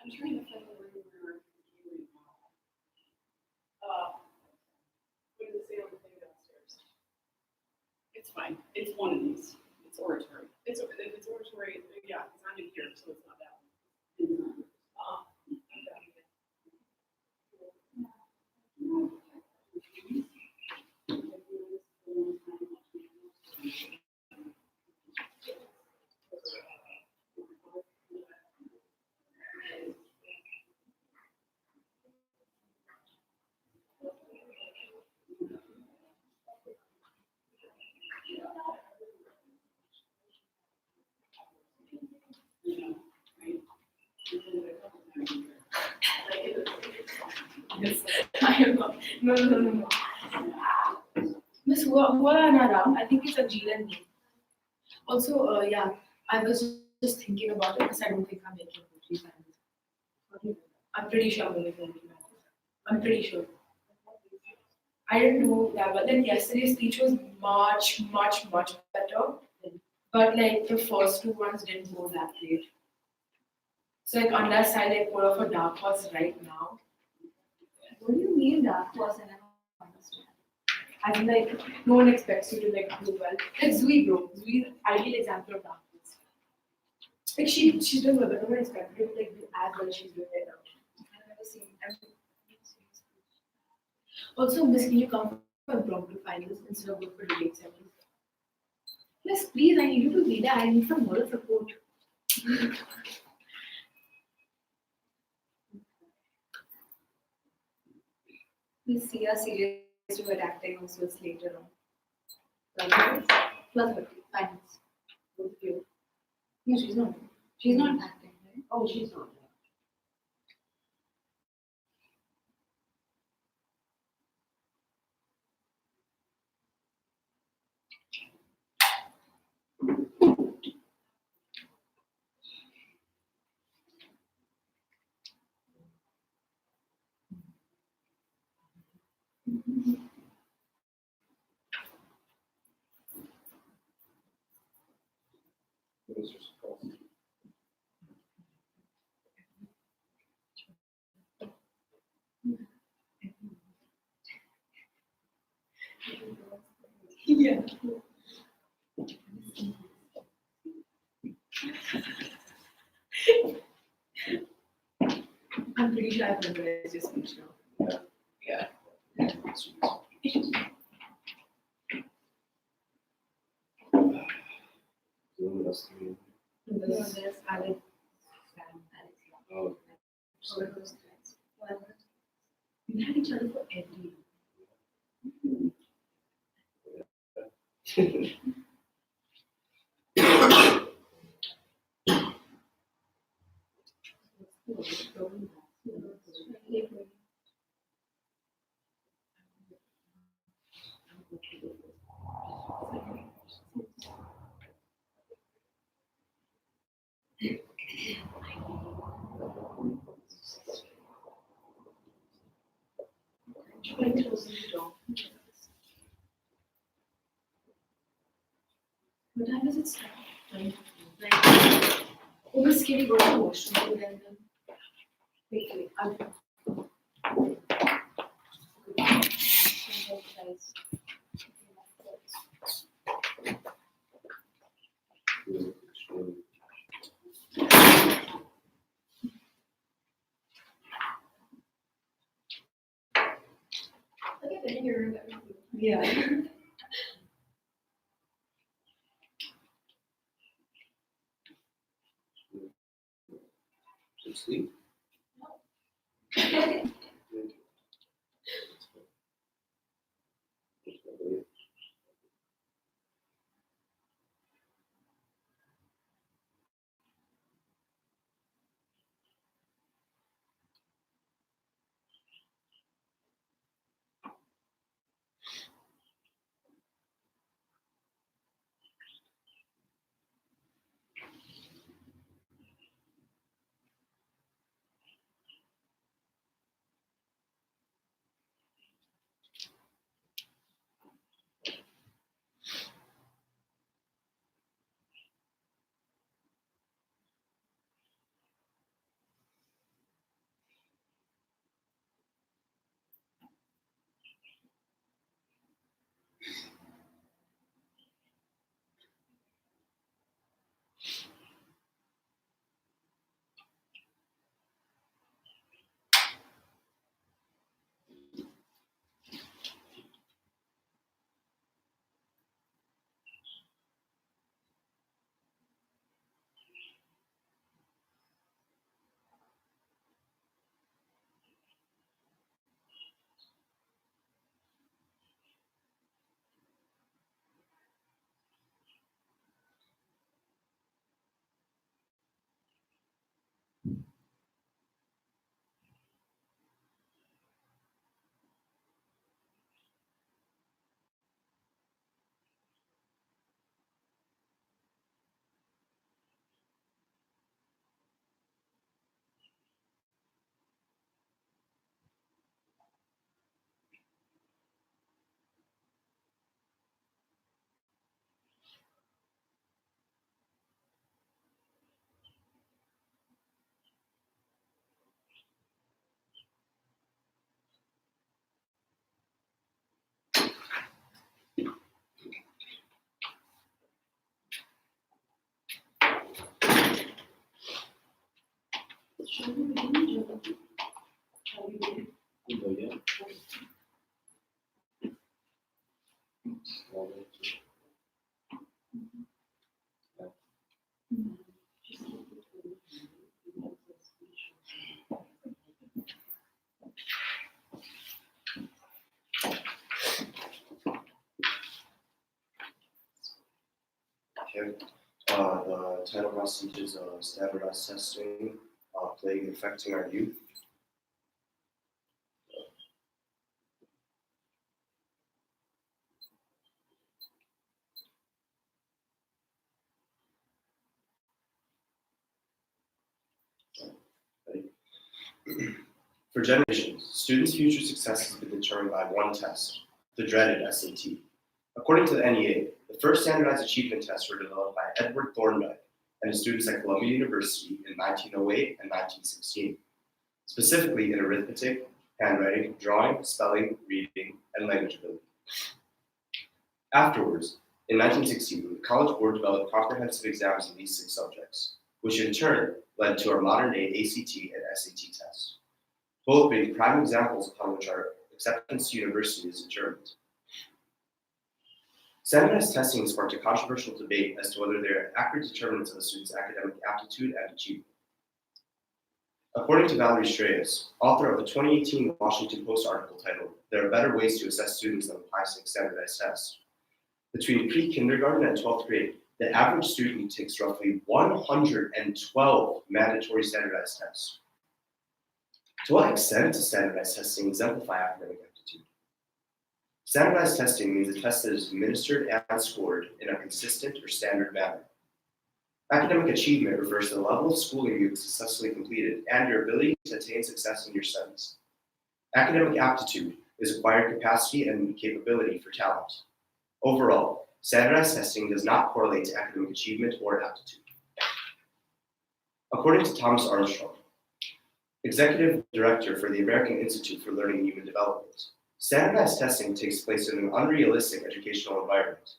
I'm trying to find the room where what does it say on the thing downstairs? It's fine. It's one of these. It's oratory. It's oratory. Yeah, it's not in here, so it's not that one. Yes, I am not. No. Miss, who are not around? I think it's a G and me. Also, yeah, I was just thinking about it because I don't think I'm making poetry finals. I'm pretty sure I'm going to make poetry finals. I'm pretty sure. I didn't know that, but then yesterday's speech was much better. But like the first two ones didn't go that great. So like on that side, I put off a dark horse right now. What do you mean dark horse? And I don't understand. I feel like no one expects you to like do well. Like Zui, bro. Zui is ideal example of dark horse. Like she's doing well, but no one expected her to like do as well as she's doing right now. I've never seen. Also, Miss, can you come for impromptu finals instead of go for debate settings? Yes, please. I need you to be there. I need some moral support. We'll see her serious to her acting also later on. Like this? Plus 50, finals. Both of you. No, she's not. She's not acting, right? Oh, she's not. Yeah. I'm pretty sure I've memorized your speech now. Yeah. Yeah. What else do we- No, there's Alex. Oh, So it was nice. Well, We had each other for every. Trying to open the door. What time does it start? 9. Oh, Miss, can we go to the washroom and then? Wait, I'll guys. Okay, then you're. Yeah. Some sleep? Shall we begin? Shall we begin? Oh, yeah. Okay. The title message is standardized testing, plague affecting our youth. Ready? For generations, students' future success has been determined by one test, the dreaded SAT. According to the NEA, the first standardized achievement tests were developed by Edward Thorndike and his students at Columbia University in 1908 and 1916, specifically in arithmetic, handwriting, drawing, spelling, reading, and language ability. Afterwards, in 1960, the College Board developed comprehensive exams in these 6 subjects, which in turn led to our modern-day ACT and SAT tests, both being prime examples upon which our acceptance to university is determined. Standardized testing sparked a controversial debate as to whether they are accurate determinants of a student's academic aptitude and achievement. According to Valerie Strauss, author of the 2018 Washington Post article titled, "There are better ways to assess students than the Pi-6 standardized test," between pre-kindergarten and 12th grade, the average student takes roughly 112 mandatory standardized tests. To what extent does standardized testing exemplify academic aptitude? Standardized testing means a test that is administered and scored in a consistent or standard manner. Academic achievement refers to the level of schooling you've successfully completed and your ability to attain success in your studies. Academic aptitude is acquired capacity and capability for talent. Overall, standardized testing does not correlate to academic achievement or aptitude. According to Thomas Armstrong, Executive Director for the American Institute for Learning and Human Development, standardized testing takes place in an unrealistic educational environment.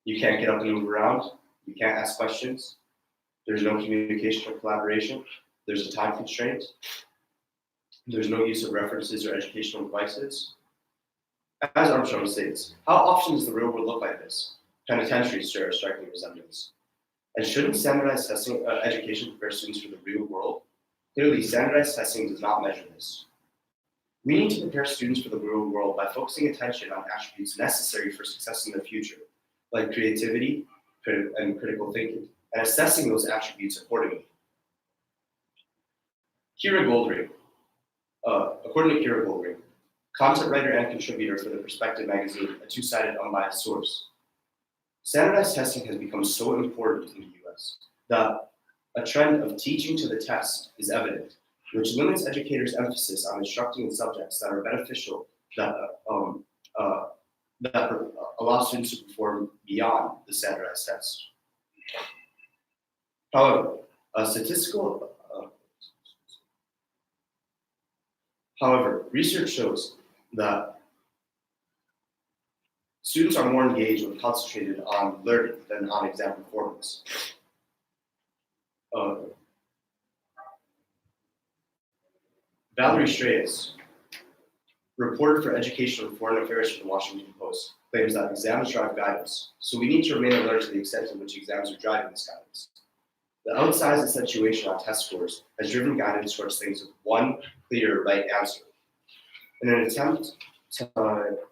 You can't get up and move around, you can't ask questions, there's no communication or collaboration, there's a time constraint, there's no use of references or educational devices. As Armstrong states, how often does the real world look like this? Penitentiaries share a striking resemblance. And shouldn't standardized testing education prepare students for the real world? Clearly, standardized testing does not measure this. We need to prepare students for the real world by focusing attention on attributes necessary for success in the future, like creativity and critical thinking, and assessing those attributes accordingly. Kira Goldring, according to Kira Goldring, content writer and contributor for the Perspective magazine, a two-sided unbiased source, standardized testing has become so important in the US that a trend of teaching to the test is evident, which limits educators' emphasis on instructing in subjects that are beneficial, that allow students to perform beyond the standardized test. However, research shows that students are more engaged when concentrated on learning than on exam performance. Valerie Strauss, reporter for Education and Foreign Affairs for the Washington Post, claims that exams drive guidance, so we need to remain alert to the extent to which exams are driving this guidance. The outsized accentuation on test scores has driven guidance towards things with one clear right answer, in an attempt to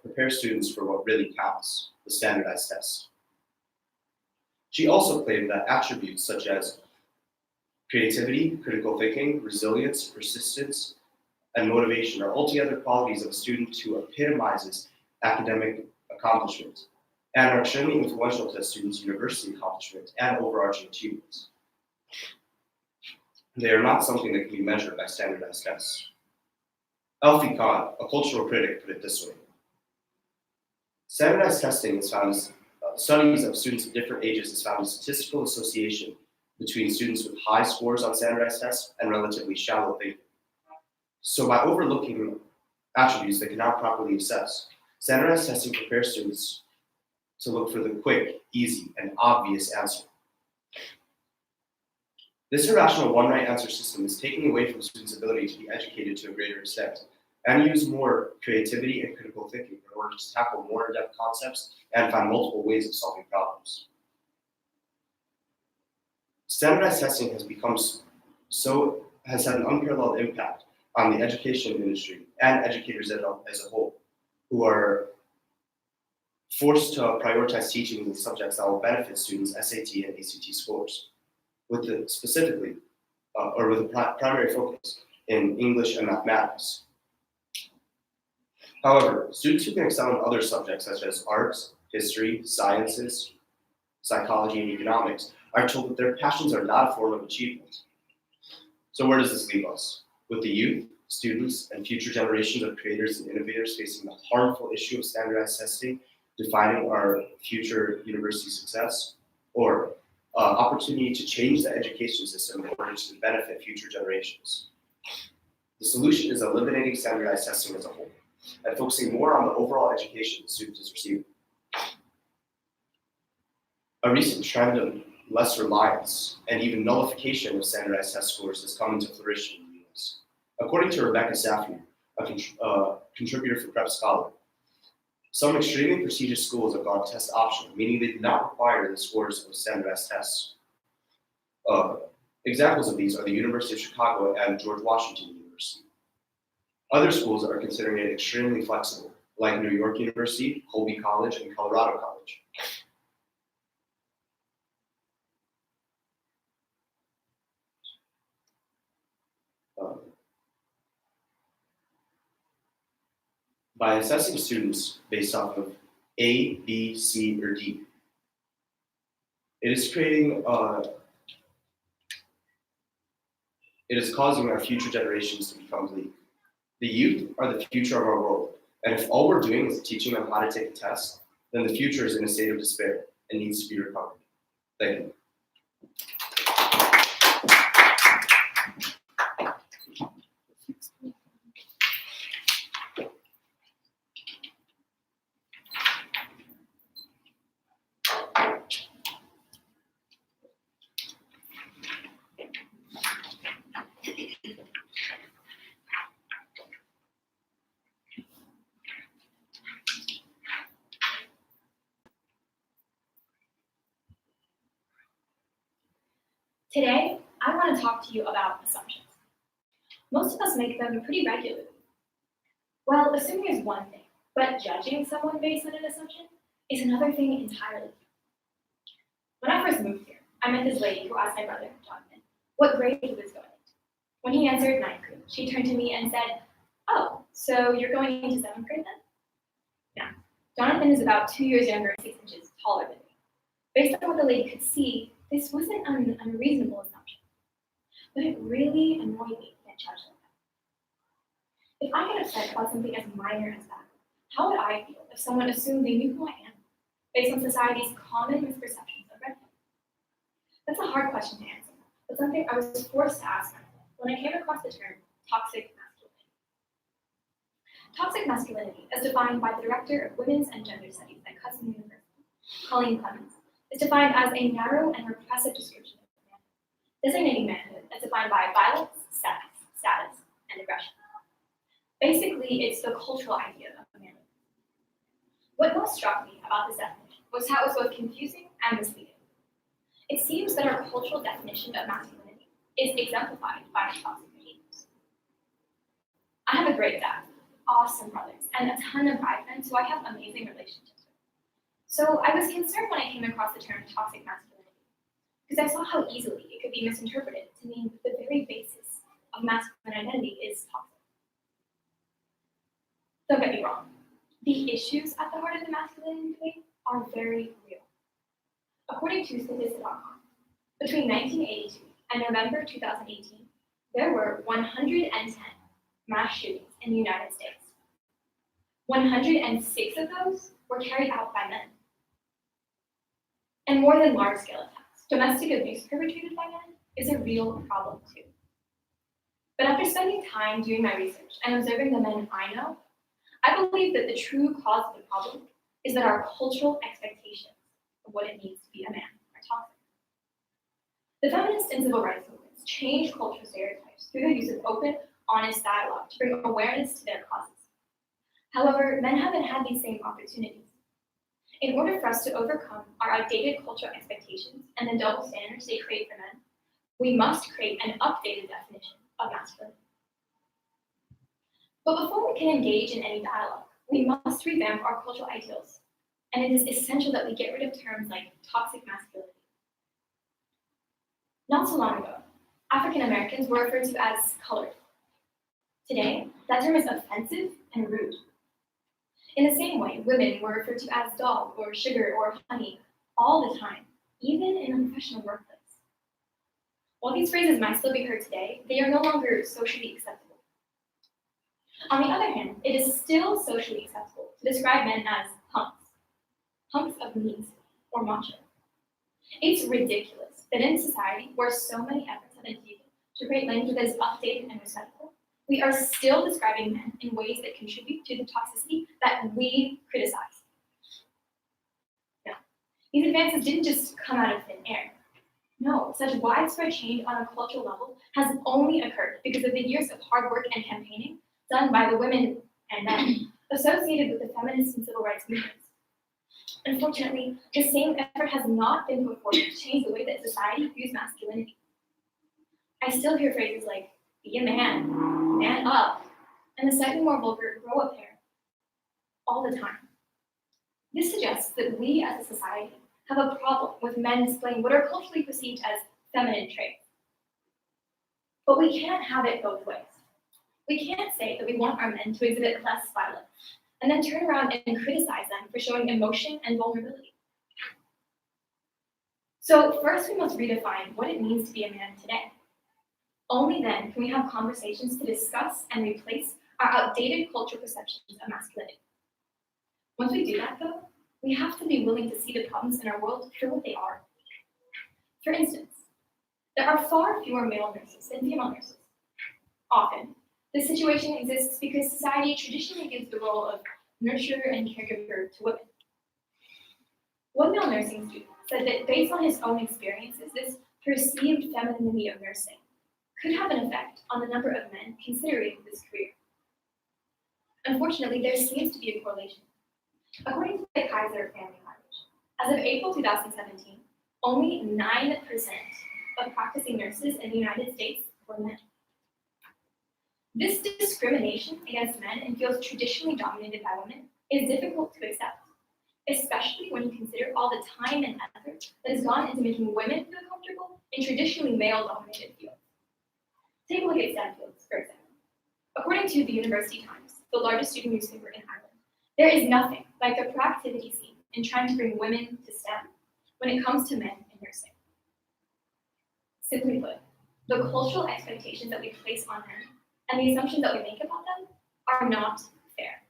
prepare students for what really counts, the standardized test. She also claimed that attributes such as creativity, critical thinking, resilience, persistence, and motivation are altogether qualities of a student who epitomizes academic accomplishment and are extremely influential to a student's university accomplishment and overarching achievements. They are not something that can be measured by standardized tests. Alfie Kahn, a cultural critic, put it this way: standardized testing is found as studies of students of different ages has found a statistical association between students with high scores on standardized tests and relatively shallow thinking. So by overlooking attributes that cannot properly assess, standardized testing prepares students to look for the quick, easy, and obvious answer. This irrational one right answer system is taking away from students' ability to be educated to a greater extent and use more creativity and critical thinking in order to tackle more in-depth concepts and find multiple ways of solving problems. Standardized testing has had an unparalleled impact on the education industry and educators as a whole, who are forced to prioritize teaching in subjects that will benefit students' SAT and ACT scores, with a primary focus in English and mathematics. However, students who can excel in other subjects such as arts, history, sciences, psychology, and economics are told that their passions are not a form of achievement. So where does this leave us? With the youth, students, and future generations of creators and innovators facing the harmful issue of standardized testing defining our future university success, or opportunity to change the education system in order to benefit future generations? The solution is eliminating standardized testing as a whole and focusing more on the overall education the student is receiving. A recent trend of less reliance and even nullification of standardized test scores has come into fruition in the US. According to Rebecca Safir, a contributor for Prep Scholar, some extremely prestigious schools have gone test optional, meaning they do not require the scores of standardized tests. Examples of these are the University of Chicago and George Washington University. Other schools are considering it extremely flexible, like New York University, Colby College, and Colorado College. By assessing students based off of A, B, C, or D, it is causing our future generations to become bleak. The youth are the future of our world, and if all we're doing is teaching them how to take a test, then the future is in a state of despair and needs to be recovered. Thank you. Today, I want to talk to you about assumptions. Most of us make them pretty regularly. Well, assuming is one thing, but judging someone based on an assumption is another thing entirely. When I first moved here, I met this lady who asked my brother, Jonathan, what grade he was going into. When he answered ninth grade, she turned to me and said, "Oh, so you're going into seventh grade then?" Now, Jonathan is about 2 years younger and 6 inches taller than me. Based on what the lady could see, this wasn't an unreasonable assumption, but it really annoyed me to get judged like that. If I get upset about something as minor as that, how would I feel if someone assumed they knew who I am based on society's common misperceptions of redhead? That's a hard question to answer, but something I was forced to ask myself when I came across the term toxic masculinity. Toxic masculinity, as defined by the Director of Women's and Gender Studies at Custom University, Colleen Clemens, is defined as a narrow and repressive description of manhood, designating manhood as defined by violence, status, and aggression. Basically, it's the cultural idea of manhood. What most struck me about this definition was how it was both confusing and misleading. It seems that our cultural definition of masculinity is exemplified by toxic behaviors. I have a great dad, awesome brothers, and a ton of guy friends who I have amazing relationships with. So I was concerned when I came across the term toxic masculinity, because I saw how easily it could be misinterpreted to mean that the very basis of masculine identity is toxic. Don't get me wrong, the issues at the heart of the masculinity debate are very real. According to Statista.com, between 1982 and November 2018, there were 110 mass shootings in the United States. 106 of those were carried out by men. And more than large-scale attacks, domestic abuse perpetrated by men is a real problem too. But after spending time doing my research and observing the men I know, I believe that the true cause of the problem is that our cultural expectations of what it means to be a man are toxic. The feminist and civil rights movements changed cultural stereotypes through the use of open, honest dialogue to bring awareness to their causes. However, men haven't had these same opportunities. In order for us to overcome our outdated cultural expectations and the double standards they create for men, we must create an updated definition of masculinity. But before we can engage in any dialogue, we must revamp our cultural ideals, and it is essential that we get rid of terms like toxic masculinity. Not so long ago, African Americans were referred to as colored. Today, that term is offensive and rude. In the same way, women were referred to as dog or sugar or honey all the time, even in a professional workplace. While these phrases might still be heard today, they are no longer socially acceptable. On the other hand, it is still socially acceptable to describe men as hunks of meat or macho. It's ridiculous that in society where so many efforts have been taken to create language that is updated and respectful, we are still describing men in ways that contribute to the toxicity that we criticize. Now, These advances didn't just come out of thin air. No, such widespread change on a cultural level has only occurred because of the years of hard work and campaigning done by the women and men associated with the feminist and civil rights movements. Unfortunately, the same effort has not been put forward to change the way that society views masculinity. I still hear phrases like, be a man up, and the slightly more vulgar, grow up hair, all the time. This suggests that we as a society have a problem with men displaying what are culturally perceived as feminine traits. But we can't have it both ways. We can't say that we want our men to exhibit less violence and then turn around and criticize them for showing emotion and vulnerability. So first we must redefine what it means to be a man today. Only then can we have conversations to discuss and replace our outdated cultural perceptions of masculinity. Once we do that though, we have to be willing to see the problems in our world for what they are. For instance, there are far fewer male nurses than female nurses. Often, this situation exists because society traditionally gives the role of nurturer and caregiver to women. One male nursing student said that based on his own experiences, this perceived femininity of nursing could have an effect on the number of men considering this career. Unfortunately, there seems to be a correlation. According to the Kaiser Family College, as of April 2017, only 9% of practicing nurses in the United States were men. This discrimination against men in fields traditionally dominated by women is difficult to accept, especially when you consider all the time and effort that has gone into making women feel comfortable in traditionally male-dominated fields. Take a look at STEM fields, for example. According to the University Times, the largest student newspaper in Ireland, there is nothing like the proactivity seen in trying to bring women to STEM when it comes to men in nursing. Simply put, the cultural expectations that we place on men and the assumptions that we make about them are not fair.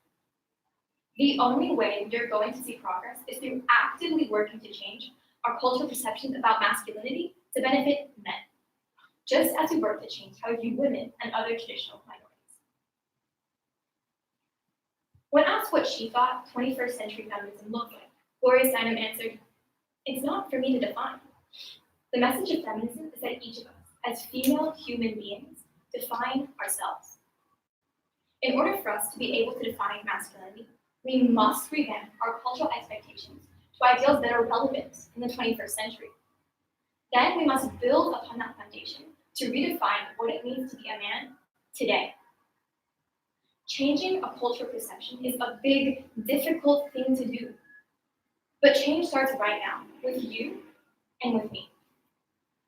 The only way we are going to see progress is through actively working to change our cultural perceptions about masculinity to benefit men, just as we work to change how we view women and other traditional minorities. When asked what she thought 21st century feminism looked like, Gloria Steinem answered, "It's not for me to define. The message of feminism is that each of us, as female human beings, define ourselves. In order for us to be able to define masculinity, we must revamp our cultural expectations to ideals that are relevant in the 21st century. Then we must build upon that foundation to redefine what it means to be a man today." Changing a cultural perception is a big, difficult thing to do. But change starts right now, with you and with me.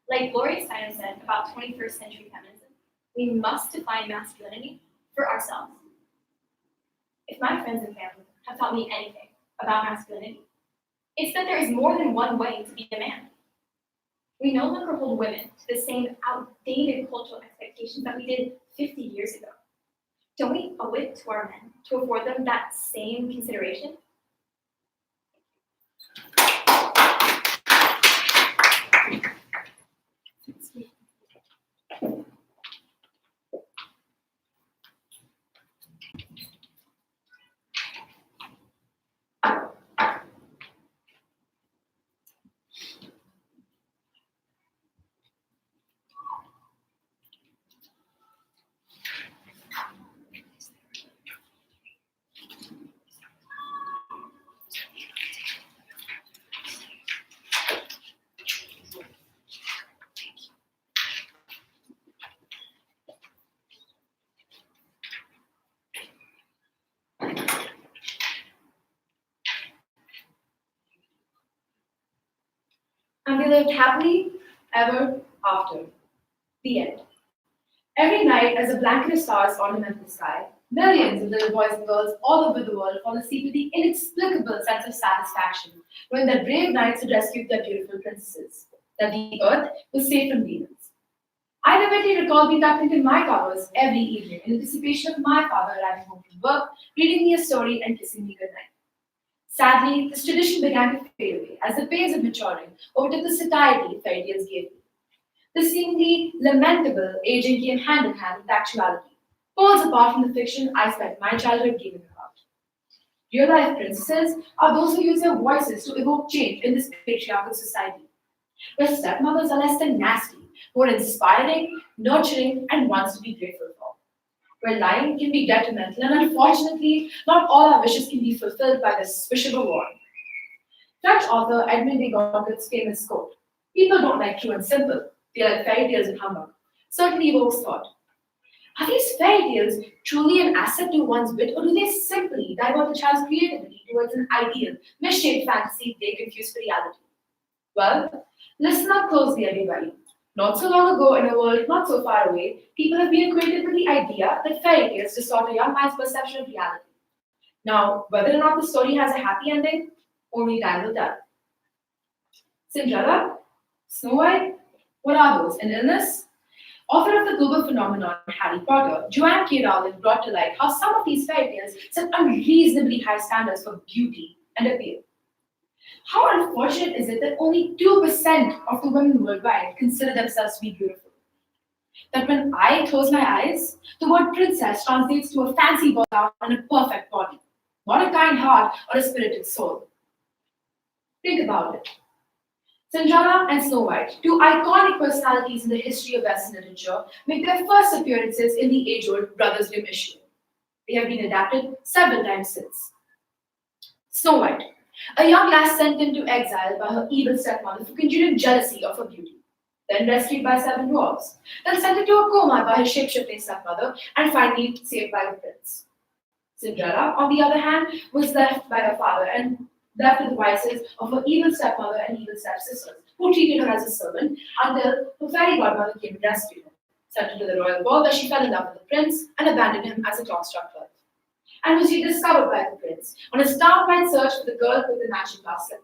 Like Gloria Steinem said about 21st century feminism, we must define masculinity for ourselves. If my friends and family have taught me anything about masculinity, it's that there is more than one way to be a man. We no longer hold women to the same outdated cultural expectations that we did 50 years ago. Don't we owe it to our men to afford them that same consideration? And they lived happily ever after. The end. Every night, as a blanket of stars ornament the sky, millions of little boys and girls all over the world fall asleep with the inexplicable sense of satisfaction when their brave knights had rescued their beautiful princesses, that the earth was safe from demons. I vividly recall being tucked into my covers every evening in anticipation of my father arriving home from work, reading me a story and kissing me goodnight. Sadly, this tradition began to fade away as the pace of maturing overtook the satiety fairy tales gave me. The seemingly lamentable aging came hand in hand with actuality, poles apart from the fiction I spent my childhood dreaming about. Real life princesses are those who use their voices to evoke change in this patriarchal society, where stepmothers are less than nasty, more inspiring, nurturing, and ones to be grateful for. Where lying can be detrimental, and unfortunately, not all our wishes can be fulfilled by the swish of a wand. French author Edmond de Goncourt's famous quote, "People don't like true and simple, they like fairy tales and humbug," certainly evokes thought. Are these fairy tales truly an asset to one's wit, or do they simply divert the child's creativity towards an ideal, misshaped fantasy they confuse for reality? Well, listen up closely, everybody. Not so long ago, in a world not so far away, people have been acquainted with the idea that fairy tales distort a young mind's perception of reality. Now, whether or not the story has a happy ending, only time will tell. Cinderella? Snow White? What are those? An illness? Author of the global phenomenon Harry Potter, Joanne K. Rowling brought to light how some of these fairy tales set unreasonably high standards for beauty and appeal. How unfortunate is it that only 2% of the women worldwide consider themselves to be beautiful? That when I close my eyes, the word princess translates to a fancy ball gown and a perfect body, not a kind heart or a spirited soul. Think about it. Cinderella and Snow White, two iconic personalities in the history of Western literature, make their first appearances in the age-old Brothers Grimm issue. They have been adapted several times since. Snow White, a young lass sent into exile by her evil stepmother for conjuring jealousy of her beauty, then rescued by 7 dwarfs, then sent into a coma by her shape-shifting stepmother, and finally saved by the prince. Cinderella, on the other hand, was left by her father and left to the vices of her evil stepmother and evil stepsisters, who treated her as a servant until her fairy godmother came to rescue her, sent her to the royal ball where she fell in love with the prince and abandoned him as a clock-struck girl, and was rediscovered by the prince on his downright search for the girl with the matching glass slipper.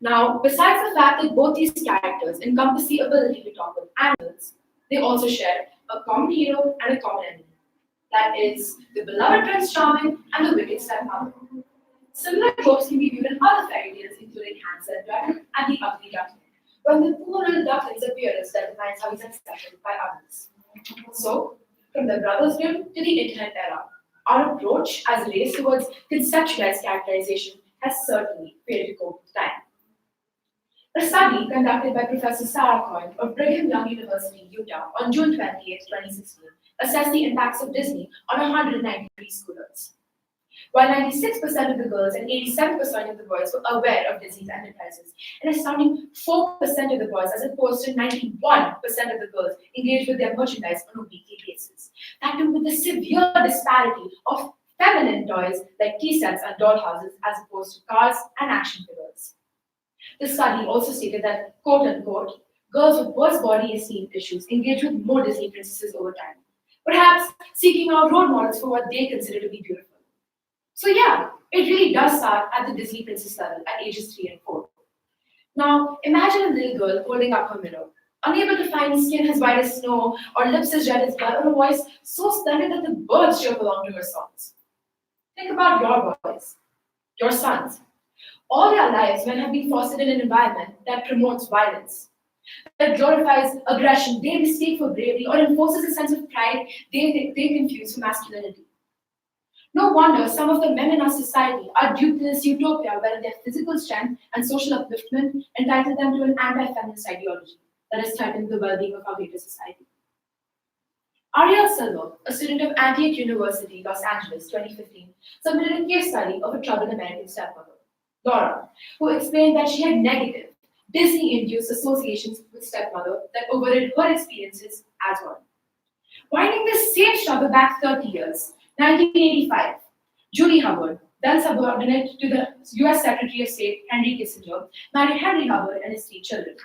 Now, besides the fact that both these characters encompass the ability to talk with animals, they also share a common hero and a common enemy. That is, the beloved Prince Charming and the wicked stepmother. Similar tropes can be viewed in other fairy tales, including Hansel and Gretel and the Ugly Duckling, when the poor little duckling's appearance determines how he's accepted by others. So, from the Brothers Grimm to the Internet era, our approach as a race towards conceptualized characterization has certainly failed to cope with time. A study conducted by Professor Sarah Coyne of Brigham Young University, Utah, on June 28, 2016, assessed the impacts of Disney on 190 preschoolers. While 96% of the girls and 87% of the boys were aware of Disney's enterprises, an astounding 4% of the boys, as opposed to 91% of the girls, engaged with their merchandise on a weekly basis. That too with the severe disparity of feminine toys like tea sets and dollhouses as opposed to cars and action figures. The study also stated that, quote unquote, girls with worse body esteem issues engage with more Disney princesses over time, perhaps seeking out role models for what they consider to be beautiful. So yeah, it really does start at the Disney princess level at ages 3 and 4. Now, imagine a little girl holding up her mirror, unable to find skin as white as snow, or lips as red as blood, or a voice so splendid that the birds sure belong to her songs. Think about your boys, your sons. All their lives, men have been fostered in an environment that promotes violence, that glorifies aggression they mistake for bravery, or enforces a sense of pride they confuse for masculinity. No wonder some of the men in our society are duped to this utopia where their physical strength and social upliftment entitle them to an anti-feminist ideology that has threatened the well-being of our greater society. Ariel Silver, a student of Antioch University, Los Angeles, 2015, submitted a case study of a troubled American stepmother, Laura, who explained that she had negative, Disney-induced associations with stepmother that overrid her experiences as one. Winding this same struggle back 30 years, 1985, Julie Hubbard, then subordinate to the US Secretary of State Henry Kissinger, married Henry Hubbard and his 3 children.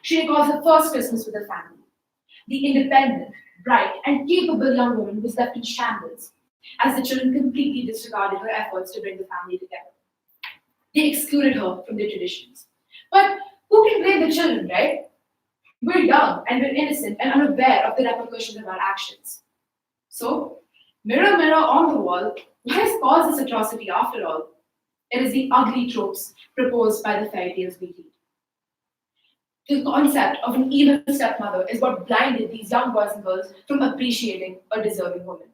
She recalls her first Christmas with her family. The independent, bright, and capable young woman was left in shambles as the children completely disregarded her efforts to bring the family together. They excluded her from their traditions. But who can blame the children, right? We're young and we're innocent and unaware of the repercussions of our actions. So, mirror, mirror on the wall, what has caused this atrocity after all? It is the ugly tropes proposed by the fairy tales we read. The concept of an evil stepmother is what blinded these young boys and girls from appreciating a deserving woman.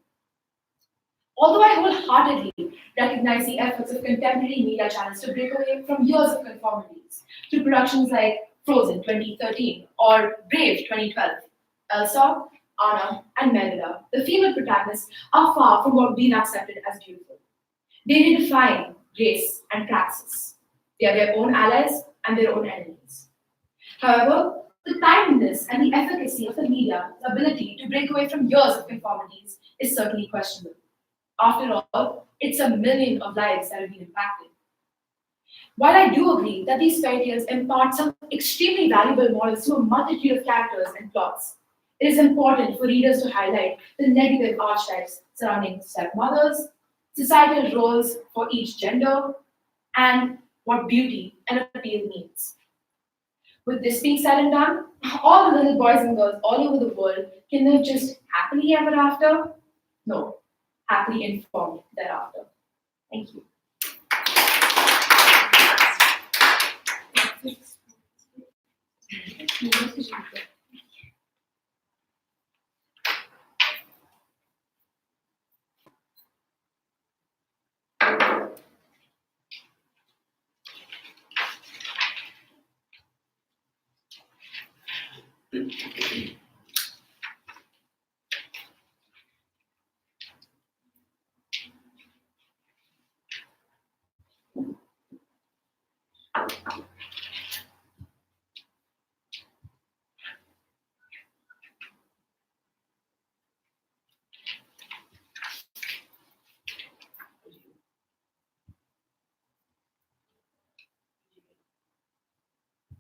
Although I wholeheartedly recognize the efforts of contemporary media channels to break away from years of conformities through productions like Frozen 2013 or Brave 2012, Elsa, Anna, and Merida, the female protagonists, are far from what being accepted as beautiful. They redefine grace and praxis. They are their own allies and their own enemies. However, the timeliness and the efficacy of the media's ability to break away from years of conformities is certainly questionable. After all, it's a million of lives that have been impacted. While I do agree that these fairy tales impart some extremely valuable morals to a multitude of characters and plots, it is important for readers to highlight the negative archetypes surrounding stepmothers, societal roles for each gender, and what beauty and appeal means. With this being said and done, all the little boys and girls all over the world can live just happily ever after? No, happily informed thereafter. Thank you.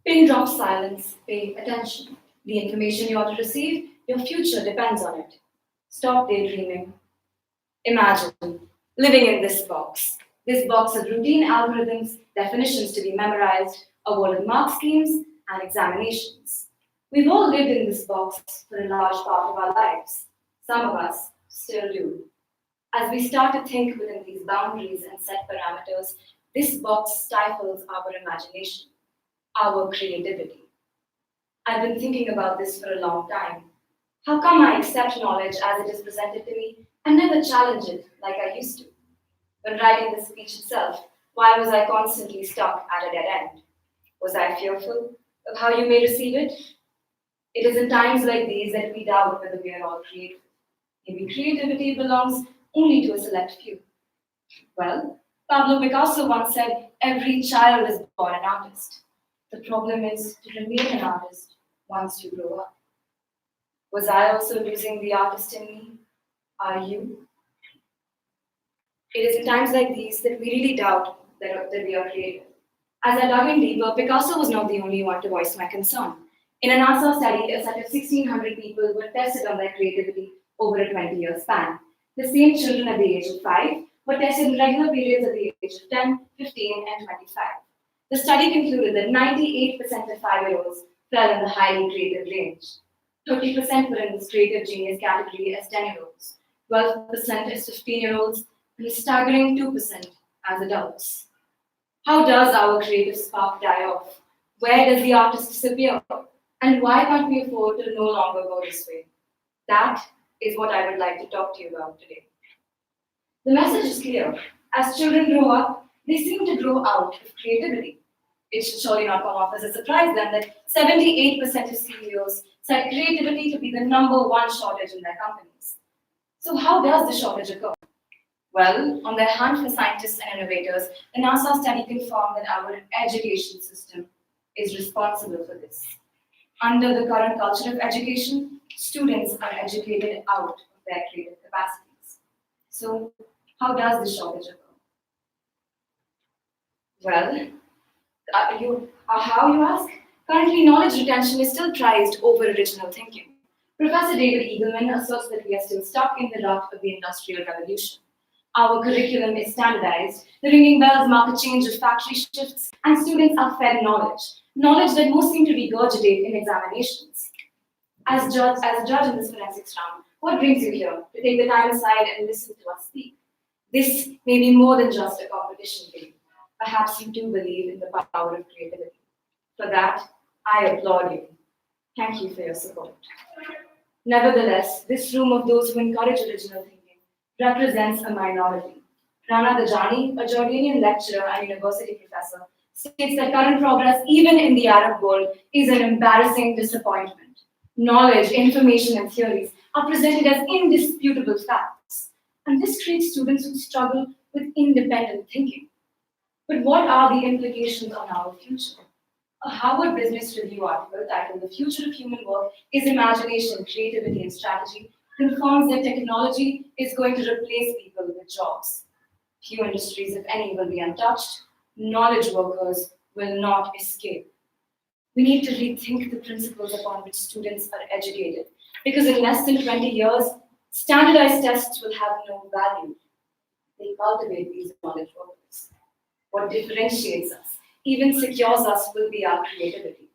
Pin drop silence, pay attention. The information you are to receive, your future depends on it. Stop daydreaming. Imagine living in this box. This box of routine algorithms, definitions to be memorized, awarded mark schemes, and examinations. We've all lived in this box for a large part of our lives. Some of us still do. As we start to think within these boundaries and set parameters, this box stifles our imagination, our creativity. I've been thinking about this for a long time. How come I accept knowledge as it is presented to me and never challenge it like I used to? When writing the speech itself, why was I constantly stuck at a dead end? Was I fearful of how you may receive it? It is in times like these that we doubt whether we are all creative. Maybe creativity belongs only to a select few. Well, Pablo Picasso once said, every child is born an artist. The problem is to remain an artist once you grow up. Was I also losing the artist in me? Are you? It is in times like these that we really doubt that we are creative. As I dug in deeper, Picasso was not the only one to voice my concern. In a NASA study, a set of 1,600 people were tested on their creativity over a 20-year span. The same children at the age of 5 were tested in regular periods at the age of 10, 15, and 25. The study concluded that 98% of 5-year-olds fell in the highly creative range. 30% were in this creative genius category as 10-year-olds, 12% as 15-year-olds, and a staggering 2% as adults. How does our creative spark die off? Where does the artist disappear? And why can't we afford to no longer go this way? That is what I would like to talk to you about today. The message is clear. As children grow up, they seem to grow out of creativity. It should surely not come off as a surprise then that 78% of CEOs cite creativity to be the number one shortage in their companies. So how does the shortage occur? Well, on their hunt for scientists and innovators, the NASA study confirmed that our education system is responsible for this. Under the current culture of education, students are educated out of their creative capacities. So, how does this shortage occur? Well, how you ask? Currently, knowledge retention is still prized over original thinking. Professor David Eagleman asserts that we are still stuck in the rut of the Industrial Revolution. Our curriculum is standardized, the ringing bells mark a change of factory shifts, and students are fed knowledge that most seem to regurgitate in examinations. As judge in this forensics round, what brings you here to take the time aside and listen to us speak? This may be more than just a competition game. Perhaps you do believe in the power of creativity. For that, I applaud you. Thank you for your support. Nevertheless, this room of those who encourage original thinking represents a minority. Rana Dajani, a Jordanian lecturer and university professor, states that current progress, even in the Arab world, is an embarrassing disappointment. Knowledge, information, and theories are presented as indisputable facts, and this creates students who struggle with independent thinking. But what are the implications on our future? A Harvard Business Review article titled The Future of Human Work is Imagination, Creativity, and Strategy confirms that technology is going to replace people with jobs. Few industries, if any, will be untouched. Knowledge workers will not escape. We need to rethink the principles upon which students are educated, because in less than 20 years, standardized tests will have no value. They cultivate these knowledge workers. What differentiates us, even secures us, will be our creativity.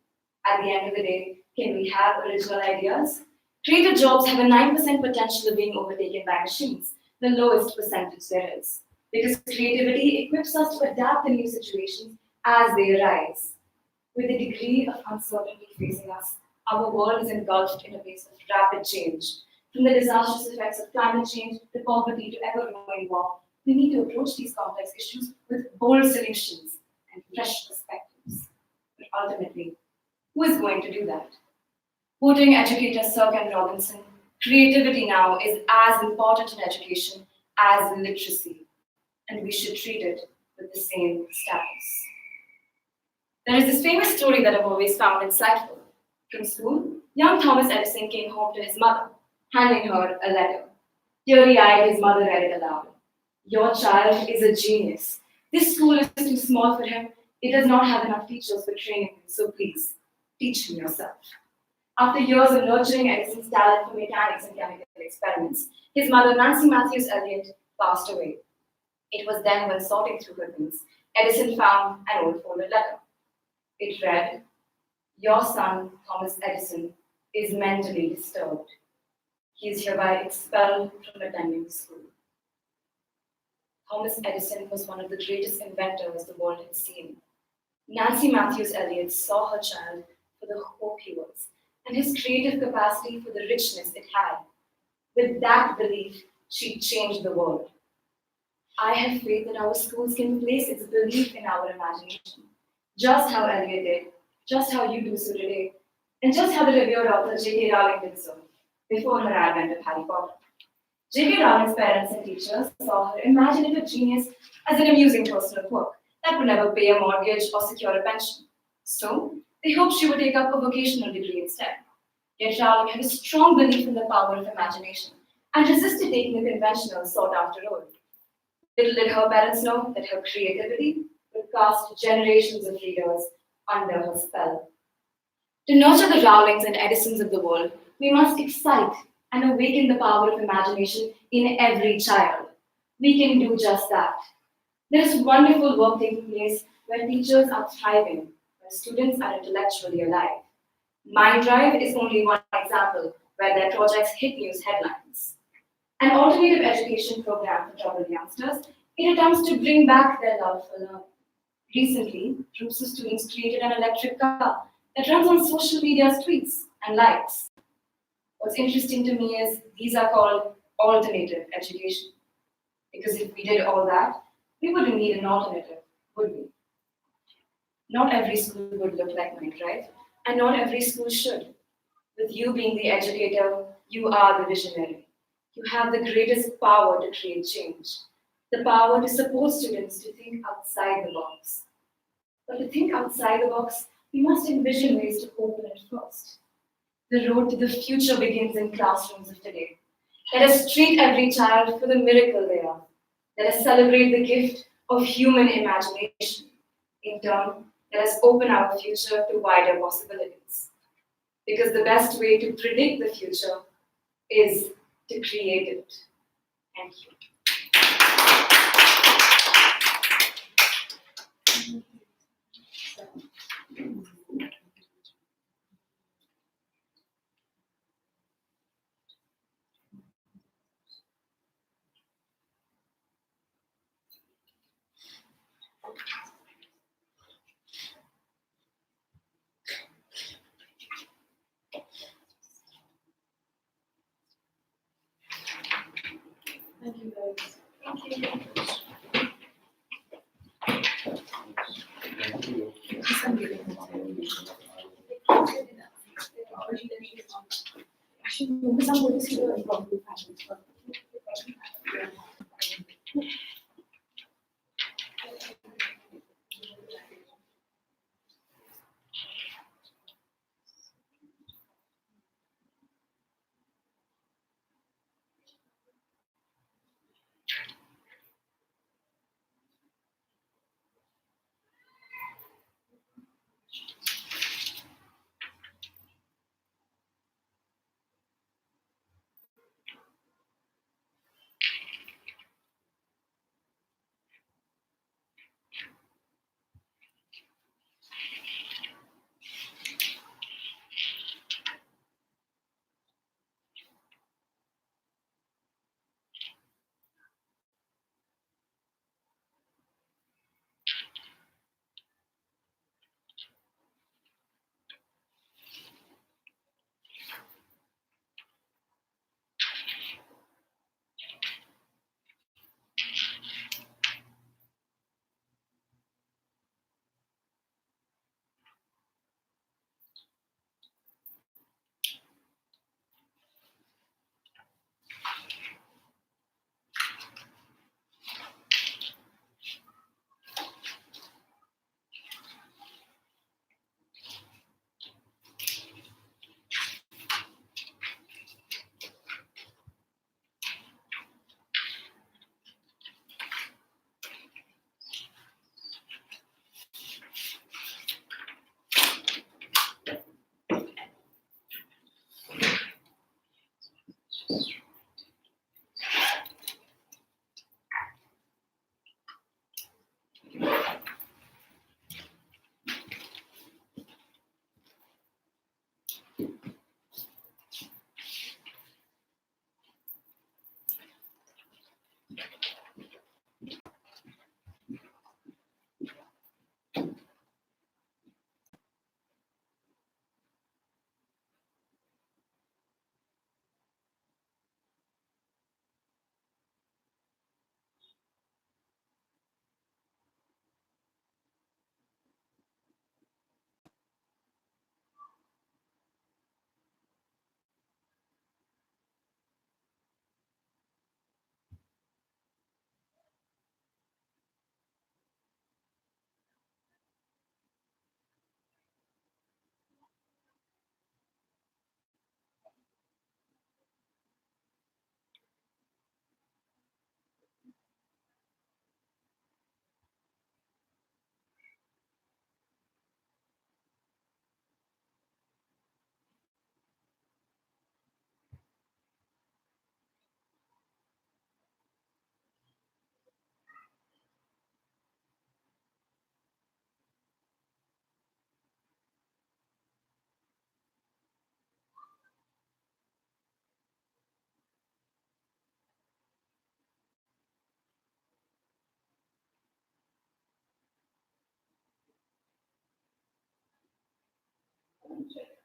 At the end of the day, can we have original ideas? Creative jobs have a 9% potential of being overtaken by machines, the lowest percentage there is, because creativity equips us to adapt to new situations as they arise. With the degree of uncertainty facing us, our world is engulfed in a phase of rapid change. From the disastrous effects of climate change to poverty to ever-growing war, we need to approach these complex issues with bold solutions and fresh perspectives. But ultimately, who is going to do that? Quoting educator Sir Ken Robinson, creativity now is as important in education as literacy, and we should treat it with the same status. There is this famous story that I've always found insightful. From school, young Thomas Edison came home to his mother, handing her a letter. Teary-eyed, his mother read it aloud. Your child is a genius. This school is too small for him. It does not have enough teachers for training him, so please, teach him yourself. After years of nurturing Edison's talent for mechanics and chemical experiments, his mother, Nancy Matthews Elliott, passed away. It was then, when sorting through her things, Edison found an old folded letter. It read, "Your son, Thomas Edison, is mentally disturbed. He is hereby expelled from attending the school." Thomas Edison was one of the greatest inventors the world had seen. Nancy Matthews Elliott saw her child for the hope he was, and his creative capacity for the richness it had. With that belief, she changed the world. I have faith that our schools can place its belief in our imagination, just how Eliot did, just how you do so today, and just how the revered author J.K. Rowling did so before her advent of Harry Potter. J.K. Rowling's parents and teachers saw her imaginative genius as an amusing personal quirk that would never pay a mortgage or secure a pension. So, they hoped she would take up a vocational degree instead. Yet Rowling had a strong belief in the power of imagination and resisted taking a conventional, sought-after role. Little did her parents know that her creativity would cast generations of readers under her spell. To nurture the Rowlings and Edisons of the world, we must excite and awaken the power of imagination in every child. We can do just that. There is wonderful work taking place where teachers are thriving, where students are intellectually alive. Mind Drive is only one example where their projects hit news headlines. An alternative education program for troubled youngsters, it attempts to bring back their love for learning. Recently, groups of students created an electric car that runs on social media's tweets and likes. What's interesting to me is these are called alternative education. Because if we did all that, we wouldn't need an alternative, would we? Not every school would look like mine, right? And not every school should. With you being the educator, you are the visionary. You have the greatest power to create change, the power to support students to think outside the box. But to think outside the box, we must envision ways to open it first. The road to the future begins in classrooms of today. Let us treat every child for the miracle they are. Let us celebrate the gift of human imagination. In turn, let us open our future to wider possibilities. Because the best way to predict the future is to create it. Thank you. Thank you Check.